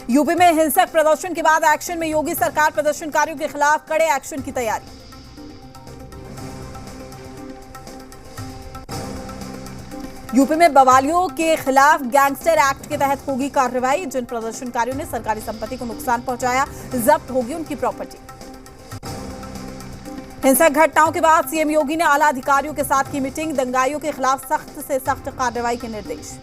UP में हिंसक प्रदर्शन के बाद एक्शन में योगी सरकार, प्रदर्शनकारियों के खिलाफ कड़े एक्शन की तैयारी। यूपी में बवालियों के खिलाफ गैंगस्टर एक्ट के तहत होगी कार्रवाई। जिन प्रदर्शनकारियों ने सरकारी संपत्ति को नुकसान पहुंचाया, जब्त होगी उनकी प्रॉपर्टी। हिंसक घटनाओं के बाद सीएम योगी ने आला अधिकारियों के साथ की मीटिंग, दंगाइयों के खिलाफ सख्त से सख्त कार्रवाई के निर्देश।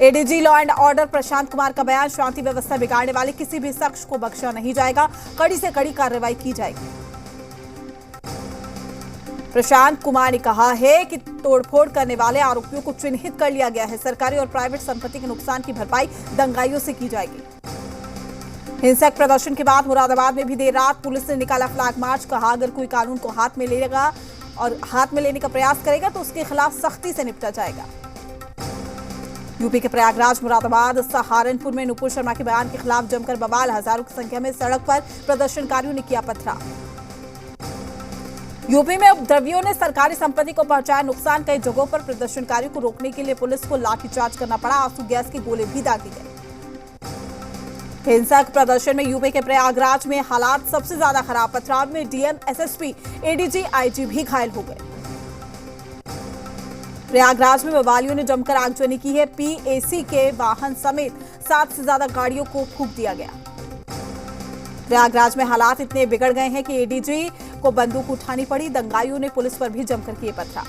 ADG law and order Prashant Kumar का बयान, शांति व्यवस्था बिगाड़ने वाले किसी भी शख्स को बख्शा नहीं जाएगा, कड़ी से कड़ी कार्रवाई की जाएगी। प्रशांत कुमार ने कहा है कि तोड़फोड़ करने वाले आरोपियों को चिन्हित कर लिया गया है। सरकारी और प्राइवेट संपत्ति के नुकसान की भरपाई दंगाइयों से की जाएगी। हिंसक प्रदर्शन के बाद मुरादाबाद में भी देर रात पुलिस ने निकाला फ्लैग मार्च। कहा, अगर कोई कानून को हाथ में लेगा और हाथ में लेने का प्रयास करेगा तो उसके खिलाफ सख्ती से निपटा जाएगा। यूपी के प्रयागराज, मुरादाबाद, सहारनपुर में नुपुर शर्मा के बयान के खिलाफ जमकर बवाल। हजारों की संख्या में सड़क पर प्रदर्शनकारियों ने किया पथराव। यूपी में उपद्रवियों ने सरकारी संपत्ति को पहुंचाया नुकसान। कई जगहों पर प्रदर्शनकारियों को रोकने के लिए पुलिस को लाठीचार्ज करना पड़ा। आंसू गैस के गोले भी दागे गए। हिंसक प्रदर्शन में यूपी के प्रयागराज में हालात सबसे ज्यादा खराब। पथराव में डीएम, एसएसपी, एडीजी, आईजी भी घायल हो गए। प्रयागराज में बवालियों ने जमकर आगजनी की है। पीएसी के वाहन समेत 7 से ज्यादा गाड़ियों को फूंक दिया गया। प्रयागराज में हालात इतने बिगड़ गए हैं कि एडीजी को बंदूक उठानी पड़ी। दंगाइयों ने पुलिस पर भी जमकर किए पथराव।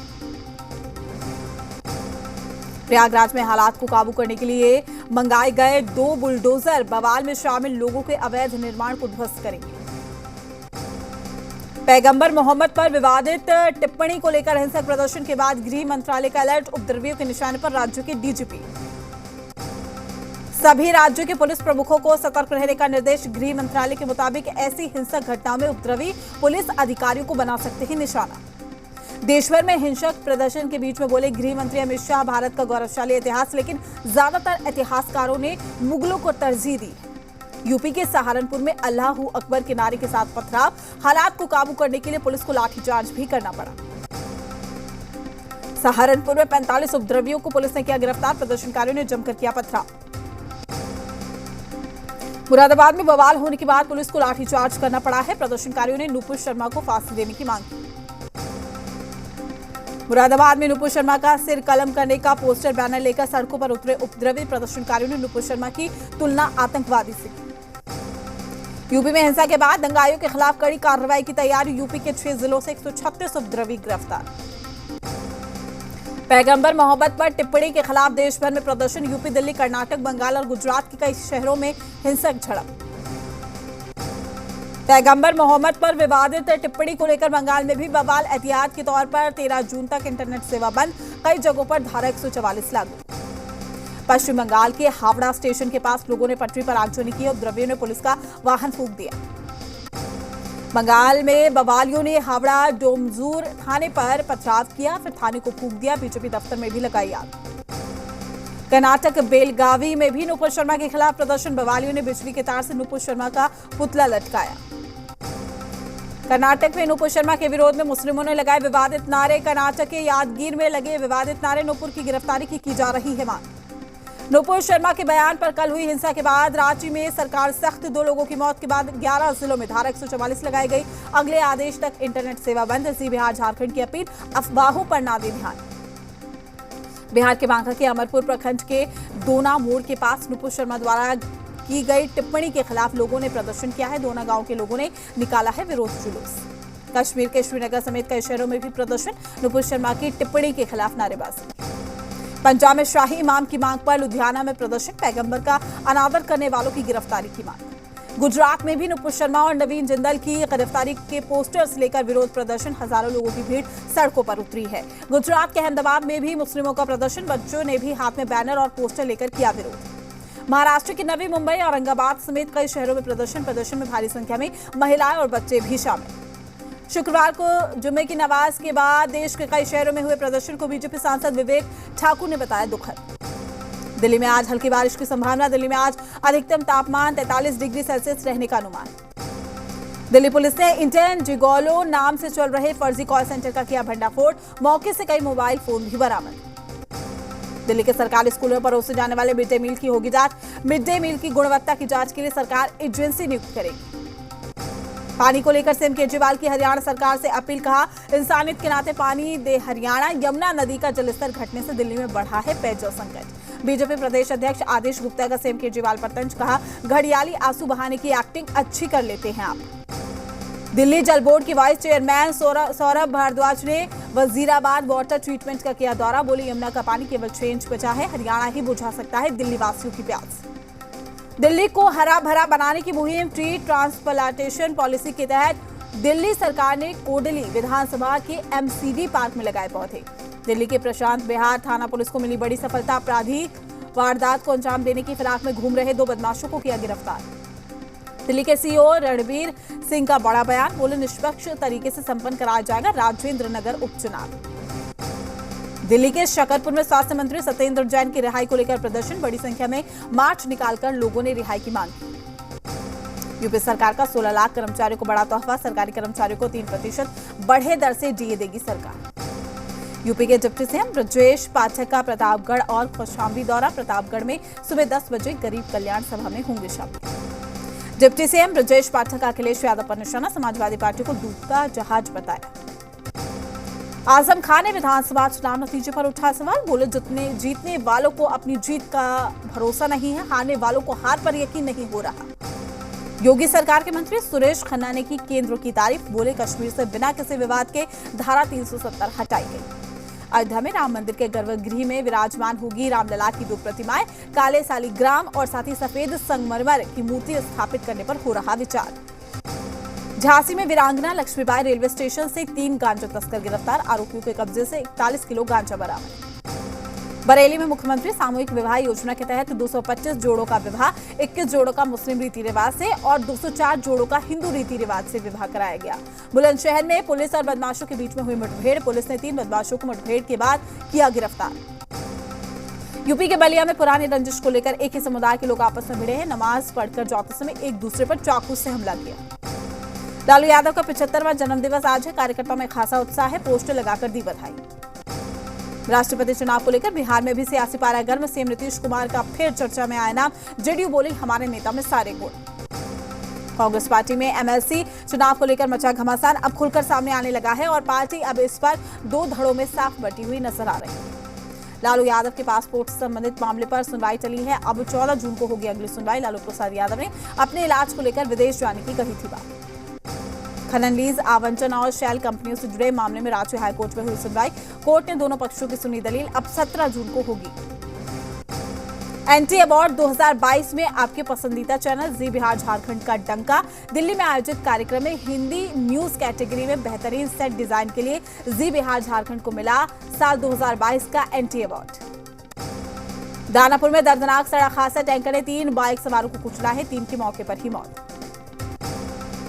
प्रयागराज में हालात को काबू करने के लिए मंगाए गए 2 बुलडोजर बवाल में शामिल लोगों के अवैध निर्माण को ध्वस्त करेंगे। पैगंबर मोहम्मद पर विवादित टिप्पणी को लेकर हिंसक प्रदर्शन के बाद गृह मंत्रालय का अलर्ट। उपद्रवियों के निशाने पर राज्यों के डीजीपी। सभी राज्यों के पुलिस प्रमुखों को सतर्क रहने का निर्देश। गृह मंत्रालय के मुताबिक ऐसी हिंसक घटनाओं में उपद्रवी पुलिस अधिकारियों को बना सकते हैं निशाना। देश भर में हिंसक प्रदर्शन के बीच में बोले गृह मंत्री अमित शाह, भारत का गौरवशाली इतिहास, लेकिन ज्यादातर इतिहासकारों ने मुगलों को तरजीह दी। यूपी के सहारनपुर में अल्लाहू अकबर के नारे के साथ पथराव। हालात को काबू करने के लिए पुलिस को लाठीचार्ज भी करना पड़ा। सहारनपुर में 45 उपद्रवियों को पुलिस ने किया गिरफ्तार। प्रदर्शनकारियों ने जमकर किया पथराव। मुरादाबाद में बवाल होने के बाद पुलिस को लाठीचार्ज करना पड़ा है। प्रदर्शनकारियों ने नुपुर शर्मा को फांसी देने की मांग की। मुरादाबाद में नुपुर शर्मा का सिर कलम करने का पोस्टर बैनर लेकर सड़कों पर उतरे उपद्रवी प्रदर्शनकारियों ने नुपुर शर्मा की तुलना आतंकवादी से की। यूपी में हिंसा के बाद दंगाइयों के खिलाफ कड़ी कार्रवाई की तैयारी। यूपी के 6 जिलों से 136 उपद्रवी गिरफ्तार। पैगंबर मोहम्मद पर टिप्पणी के खिलाफ देश भर में प्रदर्शन। यूपी, दिल्ली, कर्नाटक, बंगाल और गुजरात के कई शहरों में हिंसक झड़प। पैगंबर मोहम्मद पर विवादित टिप्पणी को लेकर बंगाल में भी बवाल। एहतियात के तौर पर 13 जून तक इंटरनेट सेवा बंद। कई जगहों पर धारा 144 लागू। पश्चिम बंगाल के हावड़ा स्टेशन के पास लोगों ने पटरी पर आगजनी की। उपद्रवियों ने पुलिस का वाहन फूंक दिया। बंगाल में बवालियों ने हावड़ा डोमजूर थाने पर पथराव किया, फिर थाने को फूंक दिया। बीजेपी दफ्तर में भी लगाई आग। कर्नाटक बेलगावी में भी नुपुर शर्मा के खिलाफ प्रदर्शन। बवालियों ने बिजली के तार से नुपुर शर्मा का पुतला लटकाया। कर्नाटक में नुपुर शर्मा के विरोध में मुस्लिमों ने लगाए विवादित नारे। कर्नाटक के यादगीर में लगे विवादित नारे। नुपुर की गिरफ्तारी की जा रही है मांग। नुपुर शर्मा के बयान पर कल हुई हिंसा के बाद रांची में सरकार सख्त। 2 लोगों की मौत के बाद 11 जिलों में धारा 144 लगाई गई। अगले आदेश तक इंटरनेट सेवा बंद। इसी बिहार झारखंड की अपील, अफवाहों पर ना दे ध्यान। बिहार के बांका के अमरपुर प्रखंड के दोना मोड़ के पास नुपुर शर्मा द्वारा की गई टिप्पणी के खिलाफ लोगों ने प्रदर्शन किया है। दोना गांव के लोगों ने निकाला है विरोध जुलूस। कश्मीर के श्रीनगर समेत कई शहरों में भी प्रदर्शन। नुपुर शर्मा की टिप्पणी के खिलाफ नारेबाजी। पंजाब में शाही इमाम की मांग पर लुधियाना में प्रदर्शन। पैगंबर का अनादर करने वालों की गिरफ्तारी की मांग। गुजरात में भी नुपुर शर्मा और नवीन जिंदल की गिरफ्तारी के पोस्टर्स लेकर विरोध प्रदर्शन। हजारों लोगों की भीड़ सड़कों पर उतरी है। गुजरात के अहमदाबाद में भी मुस्लिमों का प्रदर्शन। बच्चों ने भी हाथ में बैनर और पोस्टर लेकर किया विरोध। महाराष्ट्र की नवी मुंबई, औरंगाबाद समेत कई शहरों में प्रदर्शन में भारी संख्या में महिलाएं और बच्चे भी शामिल। शुक्रवार को जुम्मे की नमाज के बाद देश के कई शहरों में हुए प्रदर्शन को बीजेपी सांसद विवेक ठाकुर ने बताया दुखद। दिल्ली में आज हल्की बारिश की संभावना। दिल्ली में आज अधिकतम तापमान 43 डिग्री सेल्सियस रहने का अनुमान। दिल्ली पुलिस ने इंडियन जिगोलो नाम से चल रहे फर्जी कॉल सेंटर का किया भंडाफोड़। मौके से कई मोबाइल फोन भी बरामद। दिल्ली के सरकारी स्कूलों में परोसे जाने वाले मिड डे मील की होगी जांच। मिड डे मील की गुणवत्ता की जांच के लिए सरकार एजेंसी नियुक्त करेगी। पानी को लेकर सीएम केजरीवाल की हरियाणा सरकार से अपील, कहा इंसानियत के नाते पानी दे हरियाणा। यमुना नदी का जलस्तर घटने से दिल्ली में बढ़ा है पेयजल संकट। बीजेपी प्रदेश अध्यक्ष आदेश गुप्ता का सीएम केजरीवाल पर तंज, कहा घड़ियाली आंसू बहाने की एक्टिंग अच्छी कर लेते हैं आप। दिल्ली जल बोर्ड के वाइस चेयरमैन सौरभ भारद्वाज ने वजीराबाद वाटर ट्रीटमेंट का किया दौरा। बोले यमुना का पानी केवल ट्रेंच बचा है, हरियाणा ही बुझा सकता है दिल्ली वासियों की प्यास। दिल्ली को हरा भरा बनाने की मुहिम ट्री ट्रांसप्लांटेशन पॉलिसी के तहत दिल्ली सरकार ने कोडली विधानसभा के एमसीडी पार्क में लगाए पौधे। दिल्ली के प्रशांत बिहार थाना पुलिस को मिली बड़ी सफलता। अपराधी वारदात को अंजाम देने की फिराक में घूम रहे 2 बदमाशों को किया गिरफ्तार। दिल्ली के सीईओ रणबीर सिंह का बड़ा बयान, बोले निष्पक्ष तरीके से संपन्न कराया जाएगा राजेंद्र नगर उपचुनाव। दिल्ली के शकरपुर में स्वास्थ्य मंत्री सत्येंद्र जैन की रिहाई को लेकर प्रदर्शन। बड़ी संख्या में मार्च निकालकर लोगों ने रिहाई की मांग की। यूपी सरकार का 16 लाख कर्मचारियों को बड़ा तोहफा। सरकारी कर्मचारियों को 3% बढ़े दर से डीए देगी सरकार। यूपी के डिप्टी सीएम ब्रजेश पाठक का प्रतापगढ़ और कौशाम्बी दौरा। प्रतापगढ़ में सुबह 10 बजे गरीब कल्याण सभा में होंगे शामिल। डिप्टी सीएम ब्रजेश पाठक अखिलेश यादव पर निशाना। समाजवादी पार्टी को दूसरा जहाज बताया। आजम खान ने विधानसभा चुनाव नतीजे पर उठा सवाल। बोले जीतने वालों को अपनी जीत का भरोसा नहीं है, हारने वालों को हार पर यकीन नहीं हो रहा। योगी सरकार के मंत्री सुरेश खन्ना ने की केंद्र की तारीफ। बोले कश्मीर से बिना किसी विवाद के धारा 370 हटाई गई। अयोध्या में राम मंदिर के गर्भगृह में विराजमान होगी रामलला की 2 प्रतिमाएं। काले सालिग्राम और साथ ही सफेद संगमरमर की मूर्ति स्थापित करने पर हो रहा विचार। झांसी में वीरांगना लक्ष्मीबाई रेलवे स्टेशन से 3 गांजा तस्कर गिरफ्तार। आरोपियों के कब्जे से 41 किलो गांजा बरामद। बरेली में मुख्यमंत्री सामूहिक विवाह योजना के तहत 225 जोड़ों का विवाह, 21 जोड़ों का मुस्लिम रीति रिवाज से और 204 जोड़ों का हिंदू रीति रिवाज से विवाह कराया गया। बुलंदशहर में पुलिस और बदमाशों के बीच में हुई मुठभेड़। पुलिस ने 3 बदमाशों को मुठभेड़ के बाद किया गिरफ्तार। यूपी के बलिया में पुरानी रंजिश को लेकर एक ही समुदाय के लोग आपस में भिड़े हैं। नमाज पढ़कर जाते समय एक दूसरे पर चाकू से हमला किया। लालू यादव का 75वां जन्मदिवस आज है। कार्यकर्ताओं में खासा उत्साह है। पोस्टर लगाकर दी बधाई। राष्ट्रपति चुनाव को लेकर बिहार में भी सियासी पारा गर्म। सीएम नीतीश कुमार का फिर चर्चा में आया नाम। जेडीयू बोली हमारे नेता में सारे गुण। कांग्रेस पार्टी में एमएलसी चुनाव को लेकर मचा घमासान। अब खुलकर सामने आने लगा है और पार्टी अब इस पर 2 धड़ों में साफ बटी हुई नजर आ रही है। लालू यादव के पासपोर्ट से संबंधित मामले पर सुनवाई चली है। अब 14 जून को होगी अगली सुनवाई। लालू प्रसाद यादव ने अपने इलाज को लेकर विदेश जाने की कही थी बात। खनन लीज आवंटन और शैल कंपनियों से जुड़े मामले में रांची हाईकोर्ट में हुई सुनवाई। कोर्ट ने दोनों पक्षों की सुनी दलील। अब 17 जून को होगी। एनटी अवार्ड 2022 में आपके पसंदीदा चैनल जी बिहार झारखंड का डंका। दिल्ली में आयोजित कार्यक्रम में हिंदी न्यूज कैटेगरी में बेहतरीन सेट डिजाइन के लिए जी बिहार झारखंड को मिला साल 2022 का एनटी अवार्ड। दानापुर में दर्दनाक सड़क हादसा। टैंकर ने 3 बाइक सवारों को कुचला है। 3 की मौके पर ही मौत।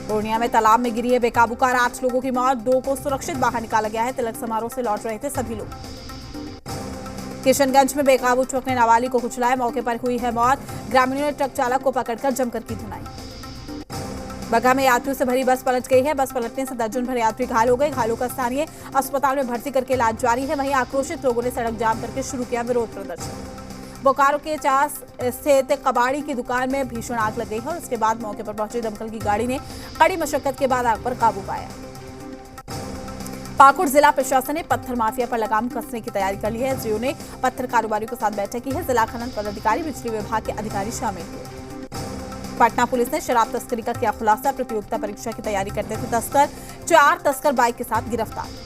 पूर्णिया में तालाब में गिरी है बेकाबू कार। 8 लोगों की मौत। 2 को सुरक्षित बाहर निकाला गया है। तिलक समारोह से लौट रहे थे सभी लोग। किशनगंज में बेकाबू ट्रक ने नाबालिग को कुचला। मौके पर हुई है मौत। ग्रामीणों ने ट्रक चालक को पकड़कर जमकर की धुनाई। बगहा में यात्रियों से भरी बस पलट गई है। बस पलटने से दर्जन भर यात्री घायल हो गए। घायलों का स्थानीय अस्पताल में भर्ती करके इलाज जारी है। वहीं आक्रोशित लोगों ने सड़क जाम करके शुरू किया विरोध प्रदर्शन। बोकारो के चास स्थित कबाड़ी की दुकान में भीषण आग लग गई है और इसके बाद मौके पर पहुंची दमकल की गाड़ी ने कड़ी मशक्कत के बाद आग पर काबू पाया। पाकुड़ जिला प्रशासन ने पत्थर माफिया पर लगाम कसने की तैयारी कर ली है। एसडीओ ने पत्थर कारोबारियों के साथ बैठक की है। जिला खनन पदाधिकारी, बिजली विभाग के अधिकारी शामिल हुए। पटना पुलिस ने शराब तस्करी का किया खुलासा। प्रतियोगिता परीक्षा की तैयारी करते थे तस्कर। 4 तस्कर बाइक के साथ गिरफ्तार।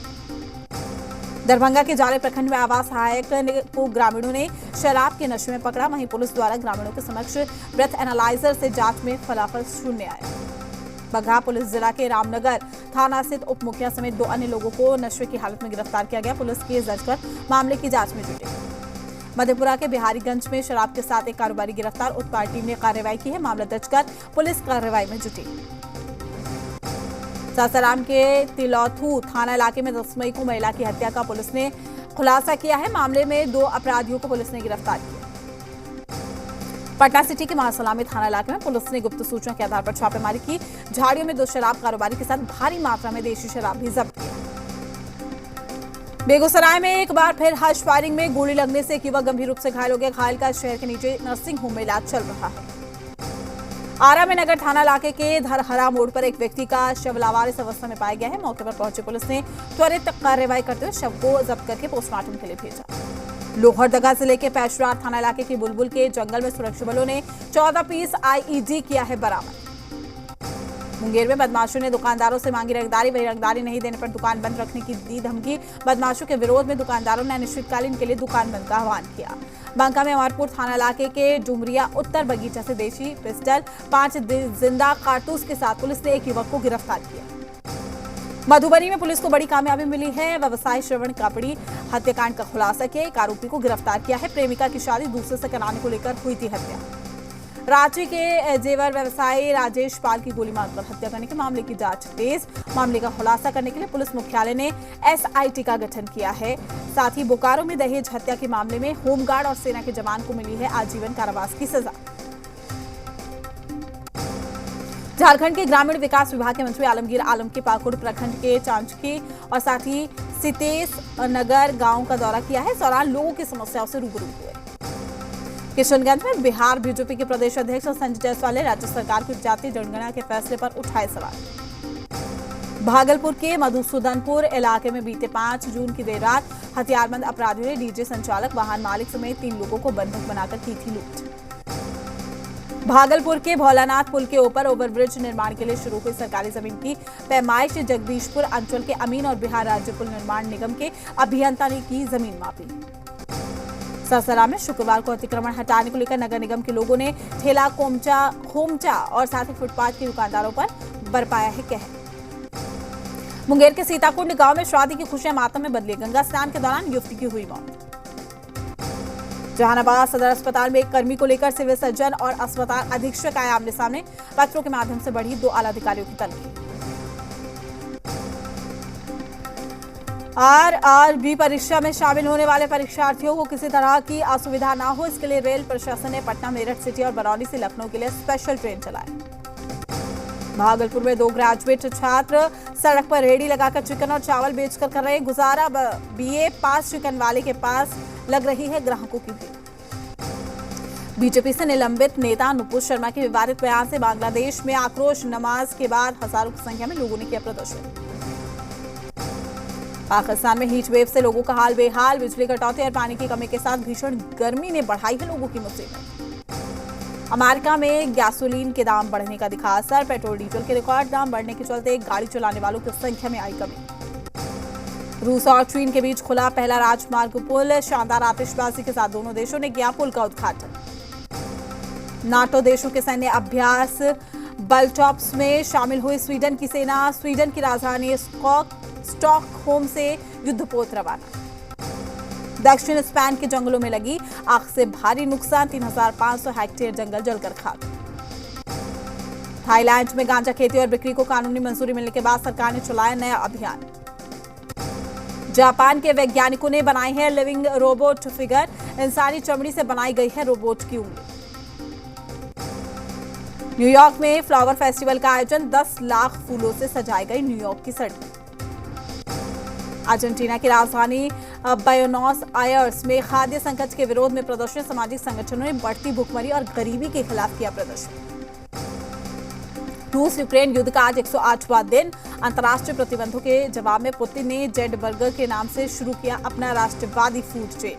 दरभंगा के जाले प्रखंड में आवास सहायक को ग्रामीणों ने शराब के नशे में पकड़ा। वहीं पुलिस द्वारा ग्रामीणों के समक्ष ब्रेथ एनालाइजर से जांच में फलाफल शून्य आया। बगहा पुलिस जिला के रामनगर थाना स्थित उप मुखिया समेत 2 अन्य लोगों को नशे की हालत में गिरफ्तार किया गया। पुलिस केस दर्ज कर मामले की जांच में जुटी। मधेपुरा के बिहारीगंज में शराब के साथ एक कारोबारी गिरफ्तार। उत्पाद टीम ने कार्रवाई की है। मामला दर्ज कर पुलिस कार्रवाई में जुटी। सासाराम के तिलौथू थाना इलाके में 10 मई को महिला की हत्या का पुलिस ने खुलासा किया है। मामले में 2 अपराधियों को पुलिस ने गिरफ्तार किया। पटना सिटी के महासलामी थाना इलाके में पुलिस ने गुप्त सूचना के आधार पर छापेमारी की। झाड़ियों में 2 शराब कारोबारी के साथ भारी मात्रा में देशी शराब भी जब्त किया। बेगूसराय में एक बार फिर हर्ष फायरिंग में गोली लगने से एक युवक गंभीर रूप से घायल हो गया। घायल का शहर के नीचे नर्सिंग होम में इलाज चल रहा है। आरा में नगर थाना इलाके के धरहरा मोड़ पर एक व्यक्ति का शव लावारिस अवस्था में पाया गया है। मौके पर पहुंची पुलिस ने त्वरित कार्रवाई करते हुए शव को जब्त करके पोस्टमार्टम के लिए भेजा। लोहरदगा जिले के पेशरार थाना इलाके के बुलबुल के जंगल में सुरक्षा बलों ने 14 पीस आईईडी किया है बरामद। मुंगेर में बदमाशों ने दुकानदारों से मांगी रंगदारी, वही रंगदारी नहीं देने पर दुकान बंद रखने की दी धमकी। बदमाशों के विरोध में दुकानदारों ने अनिश्चितकालीन के लिए दुकान बंद का आह्वान किया। बांका में अमरपुर थाना इलाके के डुमरिया उत्तर बगीचा से देशी पिस्टल 5 जिंदा कारतूस के साथ पुलिस ने एक युवक को गिरफ्तार किया। मधुबनी में पुलिस को बड़ी कामयाबी मिली है। व्यवसायी श्रवण कापड़ी हत्याकांड का खुलासा किया। एक आरोपी को गिरफ्तार किया है। प्रेमिका की शादी दूसरे से कराने को लेकर हुई थी हत्या। रांची के जेवर व्यवसायी राजेश पाल की गोली मारकर हत्या करने के मामले की जांच तेज। मामले का खुलासा करने के लिए पुलिस मुख्यालय ने एसआईटी का गठन किया है। साथ ही बोकारो में दहेज हत्या के मामले में होमगार्ड और सेना के जवान को मिली है आजीवन कारावास की सजा। झारखंड के ग्रामीण विकास विभाग के मंत्री आलमगीर आलम के पाकुड़ प्रखंड के चांचकी और साथ ही सितेश नगर गांव का दौरा किया है। इस दौरान लोगों की समस्याओं से रूबरू हुए। किशनगंज में बिहार बीजेपी के प्रदेश अध्यक्ष संजय जायसवाल ने राज्य सरकार की जाति जनगणना के फैसले पर उठाए सवाल। भागलपुर के मधुसूदनपुर इलाके में बीते 5 जून की देर रात हथियारबंद अपराधियों ने डीजे संचालक, वाहन मालिक समेत 3 लोगों को बंधक बनाकर की थी लूट। भागलपुर के भोलानाथ पुल के ऊपर ओवरब्रिज निर्माण के लिए शुरू हुई सरकारी जमीन की पैमाइश। जगदीशपुर अंचल के अमीन और बिहार राज्य पुल निर्माण निगम के अभियंता ने की जमीन मापी। सरसरा में शुक्रवार को अतिक्रमण हटाने को लेकर नगर निगम के लोगों ने ठेला खोमचा और साथ ही फुटपाथ के दुकानदारों पर बरपाया है कहर। मुंगेर के सीताकुंड गांव में शादी की खुशियां मातम में बदली। गंगा स्नान के दौरान युवती की हुई मौत। जहानाबाद सदर अस्पताल में एक कर्मी को लेकर सिविल सर्जन और अस्पताल अधीक्षक आए आमने सामने। पत्रों के माध्यम से बढ़ी 2 आला अधिकारियों की तनखी। आरआरबी परीक्षा में शामिल होने वाले परीक्षार्थियों को किसी तरह की असुविधा न हो, इसके लिए रेल प्रशासन ने पटना, मेरठ सिटी और बरौनी से लखनऊ के लिए स्पेशल ट्रेन चलाई। भागलपुर में 2 ग्रेजुएट छात्र सड़क पर रेहड़ी लगाकर चिकन और चावल बेचकर कर रहे गुजारा। बीए पास चिकन वाले के पास लग रही है ग्राहकों की भीड़। बीजेपी से निलंबित नेता नुपुर शर्मा के विवादित बयान से बांग्लादेश में आक्रोश। नमाज के बाद हजारों की संख्या में लोगों ने किया प्रदर्शन। पाकिस्तान में हीट वेव से लोगों का हाल बेहाल। बिजली कटौती और पानी की कमी के साथ भीषण गर्मी ने बढ़ाई है लोगों की मुसीबत। अमेरिका में गैसोलीन के दाम बढ़ने का दिखा असर। पेट्रोल डीजल के रिकॉर्ड दाम बढ़ने के चलते गाड़ी चलाने वालों की संख्या में आई कमी। रूस और चीन के बीच खुला पहला राजमार्ग पुल। शानदार आतिशबाजी के साथ दोनों देशों ने किया पुल का उद्घाटन। नाटो देशों के सैन्य अभ्यास बल्टॉप्स में शामिल हुई स्वीडन की सेना। स्वीडन की राजधानी स्टॉकहोम से युद्धपोत रवाना। दक्षिण स्पेन के जंगलों में लगी आग से भारी नुकसान। 3500 हेक्टेयर जंगल जलकर खाक। थाईलैंड में गांजा खेती और बिक्री को कानूनी मंजूरी मिलने के बाद सरकार ने चलाया नया अभियान। जापान के वैज्ञानिकों ने बनाई है लिविंग रोबोट फिगर। इंसानी चमड़ी से बनाई गई है रोबोट की उंगली। न्यूयॉर्क में फ्लावर फेस्टिवल का आयोजन। 10 लाख फूलों से सजाई गई न्यूयॉर्क की सड़क। अर्जेंटीना की राजधानी ब्यूनोस आयर्स में खाद्य संकट के विरोध में प्रदर्शन। सामाजिक संगठनों ने बढ़ती भुखमरी और गरीबी के खिलाफ किया प्रदर्शन। रूस यूक्रेन युद्ध का आज 108वां दिन। अंतर्राष्ट्रीय प्रतिबंधों के जवाब में पुतिन ने जेड बर्गर के नाम से शुरू किया अपना राष्ट्रवादी फूड चेन।